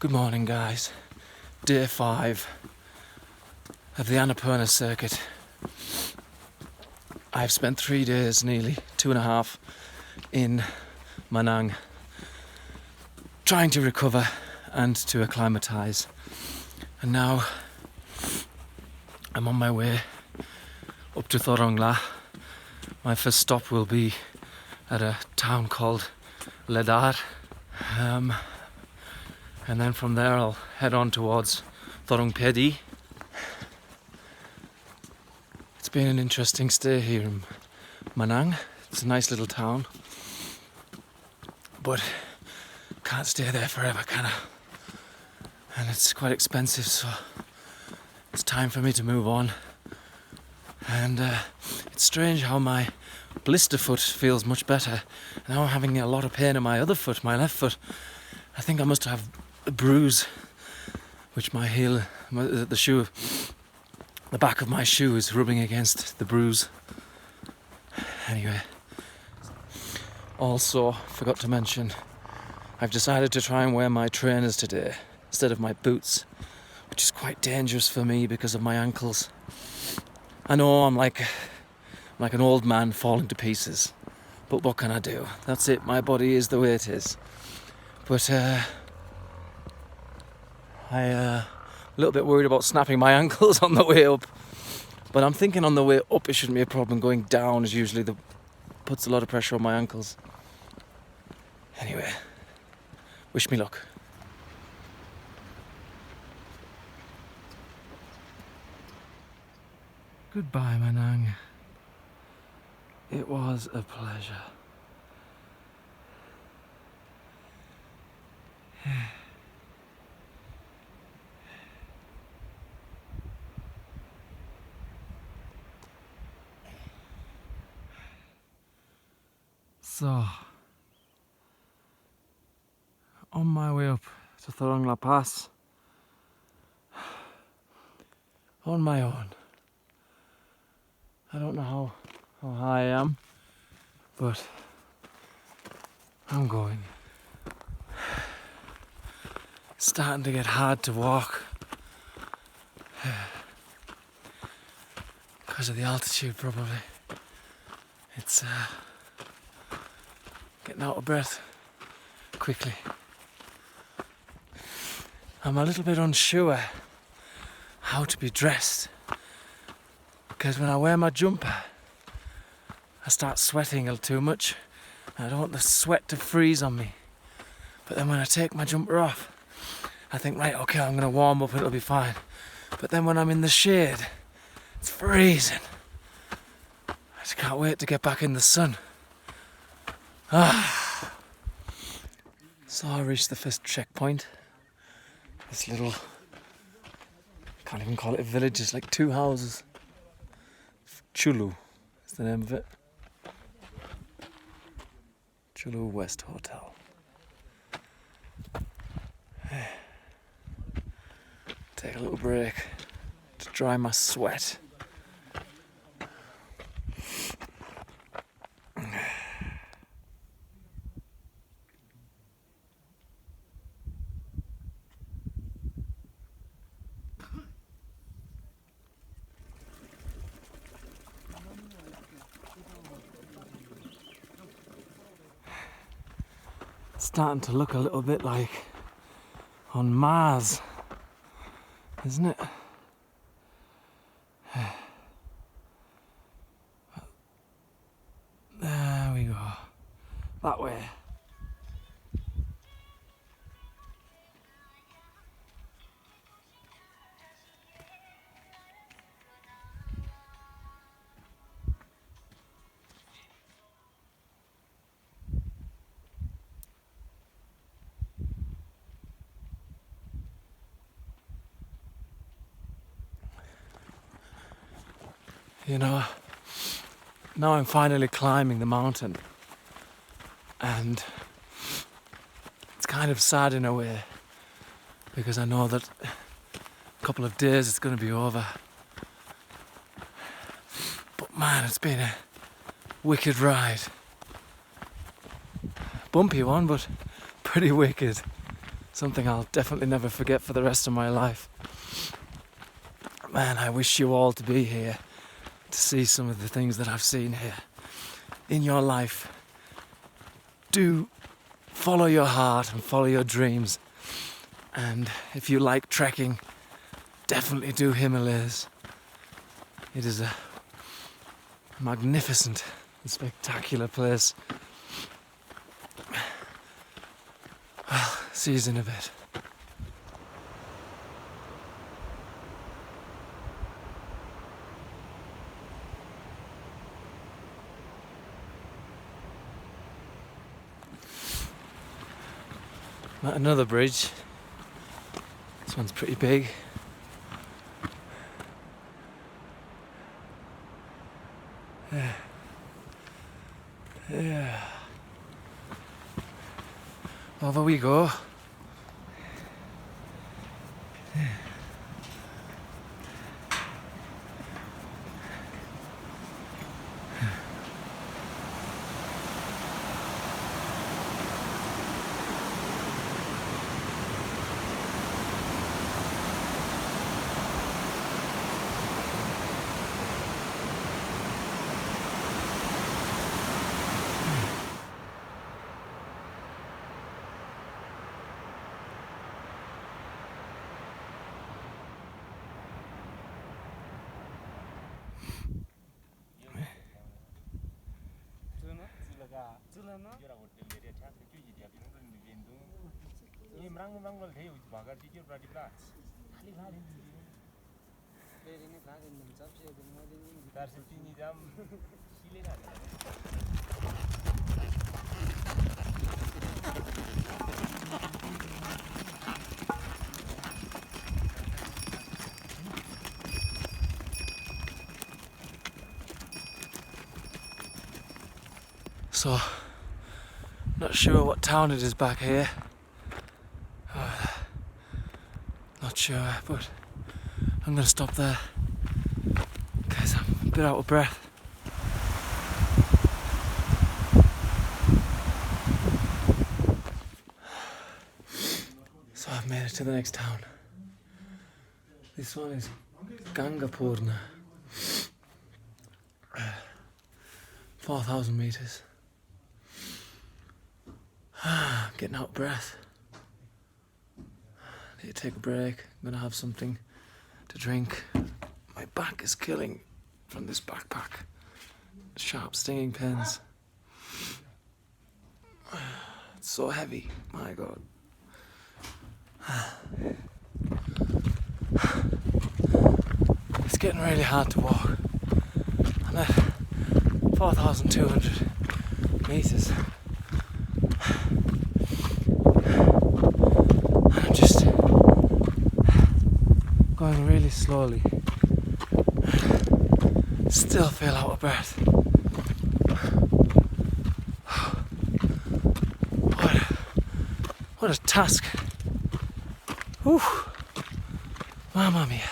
Good morning, guys. Day 5 of the Annapurna circuit. I've spent 3 days, nearly 2.5, in Manang, trying to recover and to acclimatise. And now I'm on my way up to Thorongla. My first stop will be at a town called Ledar. And then from there I'll head on towards Thorongpedi. It's been an interesting stay here in Manang. It's a nice little town, but can't stay there forever, can I? And it's quite expensive, so it's time for me to move on. And it's strange how my blister foot feels much better. Now I'm having a lot of pain in my other foot, my left foot. I think I must have a bruise, which my heel, the shoe, the back of my shoe is rubbing against the bruise. Anyway, also forgot to mention, I've decided to try and wear my trainers today instead of my boots, which is quite dangerous for me because of my ankles. I know I'm like an old man falling to pieces, but what can I do? That's it, my body is the way it is. But I'm a little bit worried about snapping my ankles on the way up. But I'm thinking on the way up it shouldn't be a problem. Going down is usually puts a lot of pressure on my ankles. Anyway, wish me luck. Goodbye, Manang. It was a pleasure. So, on my way up to Thorongla Pass, on my own. I don't know how high I am, but I'm going. It's starting to get hard to walk because of the altitude, probably. It's getting out of breath quickly. I'm a little bit unsure how to be dressed, because when I wear my jumper I start sweating a little too much. I don't want the sweat to freeze on me. But then when I take my jumper off, I think, right, okay, I'm going to warm up and it'll be fine. But then when I'm in the shade, it's freezing. I just can't wait to get back in the sun. So I reached the first checkpoint. This little, I can't even call it a village, it's like 2 houses. Chulu is the name of it. Chulu West Hotel. Take a little break to dry my sweat. It's starting to look a little bit like on Mars, isn't it? There we go. That way. You know, now I'm finally climbing the mountain, and it's kind of sad in a way, because I know that a couple of days it's going to be over. But man, it's been a wicked ride. Bumpy one, but pretty wicked. something I'll definitely never forget for the rest of my life. Man, I wish you all to be here to see some of the things that I've seen here. In your life, do follow your heart and follow your dreams. And if you like trekking, definitely do Himalayas. It is a magnificent and spectacular place. Well, see you in a bit. I'm at another bridge. This one's pretty big. Yeah. Over we go. So, not sure what town it is back here. Not sure, but I'm gonna stop there because I'm a bit out of breath. So I've made it to the next town. This one is Annapurna. 4,000 meters. Getting out of breath. Need to take a break. I'm gonna have something to drink. My back is killing from this backpack. Sharp stinging pains. It's so heavy, my God. It's getting really hard to walk. I'm at 4,200 meters. I'm just going really slowly. Still feel out of breath. What a task. Whew. Mamma mia.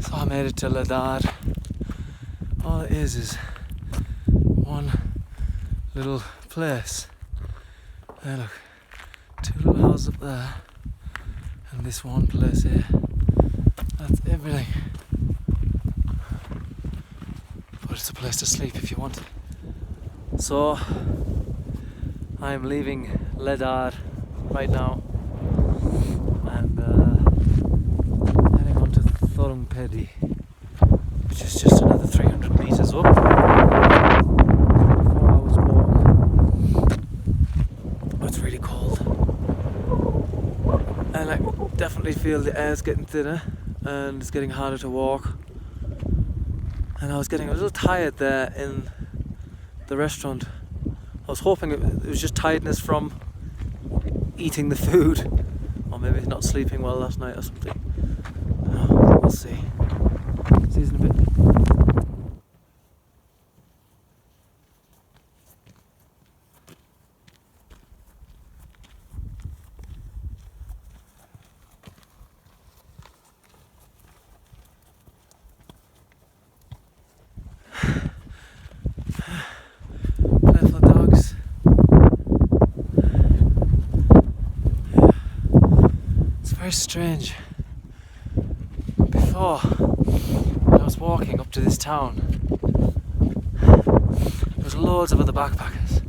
So I made it to Ladad. All it is one little place. There, look, two little houses up there, and this one place here. That's everything. But it's a place to sleep if you want. So I'm leaving Ladad right now and heading on to Thorungpedi, which is just another 300 meters up. 4 hours walk. But it's really cold, and I definitely feel the air's getting thinner and it's getting harder to walk. And I was getting a little tired there in the restaurant. I was hoping it was just tiredness from eating the food, or maybe not sleeping well last night or something. We'll see. See you in a bit. strange. Before, when I was walking up to this town, there was loads of other backpackers.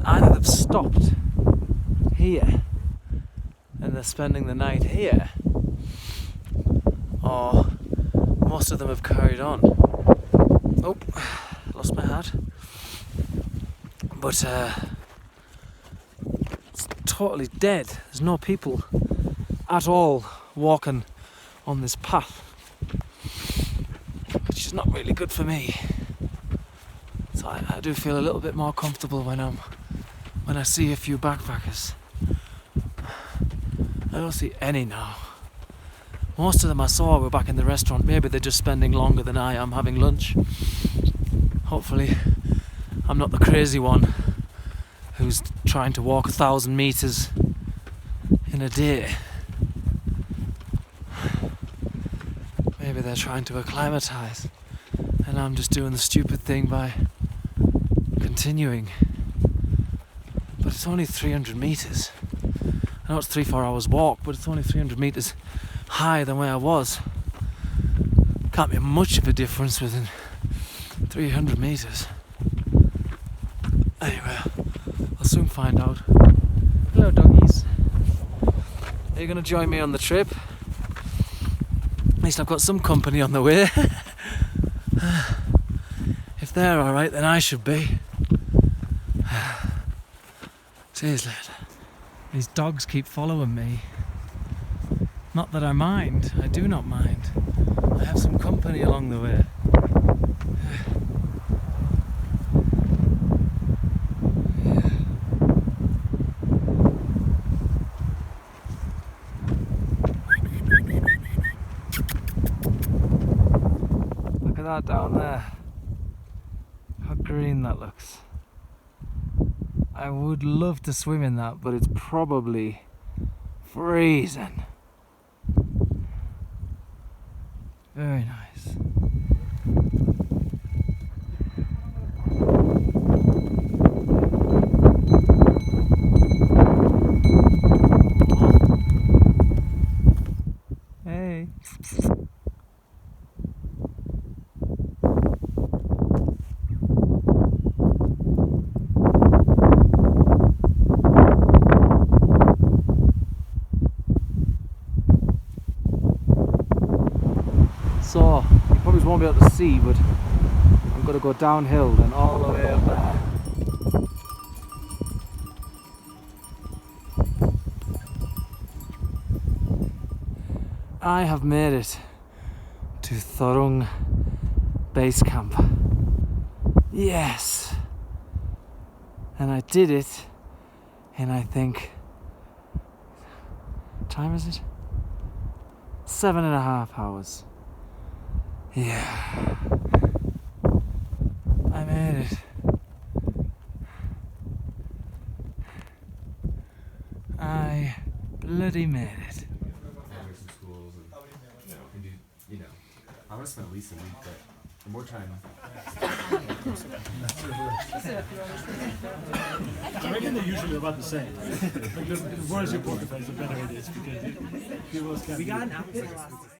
Either they've stopped here and they're spending the night here, or most of them have carried on. Oh, lost my hat. But it's totally dead. There's no people at all walking on this path, which is not really good for me. So I do feel a little bit more comfortable when I see a few backpackers. I don't see any now. Most of them I saw were back in the restaurant. Maybe they're just spending longer than I am having lunch. Hopefully I'm not the crazy one who's trying to walk 1,000 meters in a day. Maybe they're trying to acclimatise and I'm just doing the stupid thing by continuing. But it's only 300 meters. I know it's 3-4 hours walk, but it's only 300 meters higher than where I was. Can't be much of a difference within 300 meters. Anyway, I'll soon find out. Hello doggies. Are you going to join me on the trip? At least I've got some company on the way. If they're alright, then I should be. Cheers, lad. These dogs keep following me. Not that I mind, I do not mind. I have some company along the way. Look at that down there. How green that looks. I would love to swim in that, but it's probably freezing. Very nice. Hey. So, you probably won't be able to see, but I'm going to go downhill and all the way up there. I have made it to Thorung base camp. Yes! And I did it in, I think, what time is it? 7.5 hours. Yeah, I made it. I bloody made it. Some schools and do, I want to spend at least a week, but the more time. I reckon they're usually about the same. Like the worse your poker face, the better it is because people can. We got an